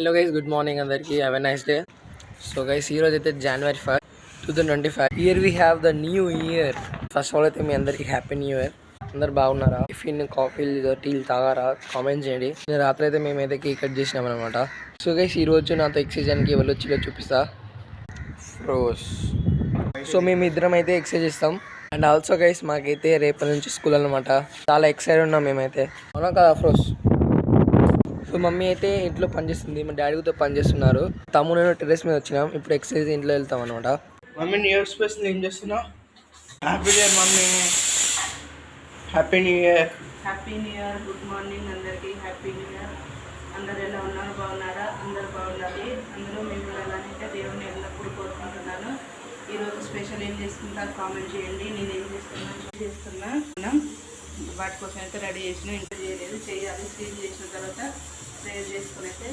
Hello guys, good morning అందరికీ. Have a nice day. So guys, ఈరోజు అయితే January 1, 2025. Year we have the new year. First of all అయితే మీ అందరికీ happy new year. అందరు బాగున్నారా? Tiffin, కాఫీలు, టీలు తాగారా? కామెంట్ చేయండి. రాత్రి అయితే మేమైతే కేక్ కట్ చేసినాం అనమాట. సో గైస్, ఈరోజు నాతో ఎక్సర్సైజ్కి ఎవరు వచ్చిలో చూపిస్తా. ఫ్రోస్. సో మేము ఇద్దరం అయితే ఎక్సర్సైజ్ చేస్తాం. అండ్ ఆల్సో గైస్, మాకైతే రేపటి నుంచి స్కూల్ అనమాట. చాలా ఎక్సైటెడ్ ఉన్నాం మేమైతే. అవునా కదా ఫ్రోస్? సో మమ్మీ అయితే ఇంట్లో పనిచేస్తుంది, మా డాడీతో పని చేస్తున్నారు. తమ్ముడు నేను టెర్రస్ మీద వచ్చినాం. ఇప్పుడు ఎక్సర్సైజ్ ఇంట్లో వెళ్తాం అనమాట. మమ్మీ న్యూ ఇయర్ స్పెషల్ ఏం చేస్తున్నావు? Happy new year mummy. Happy new year. Happy new year. Good morning అందరికీ. Happy new year. అందరు ఎలా ఉన్నారు? బాగున్నారా? అందరు బాగుండాలి. అందరూ మేము కూడా అలానే దేవుణ్ణి ఎల్లప్పుడూ కోరుకుంటున్నాను. ఈరోజు స్పెషల్ ఏం చేసుకుంటారు కామెంట్ చేయండి. నేను ఏం చేస్తున్నా వాటి కోసం అయితే రెడీ చేసిన. ఇంట్లో చేయలేదు, చేయాలి. క్లీన్ చేసిన తర్వాత ప్రేయర్ చేసుకుని అయితే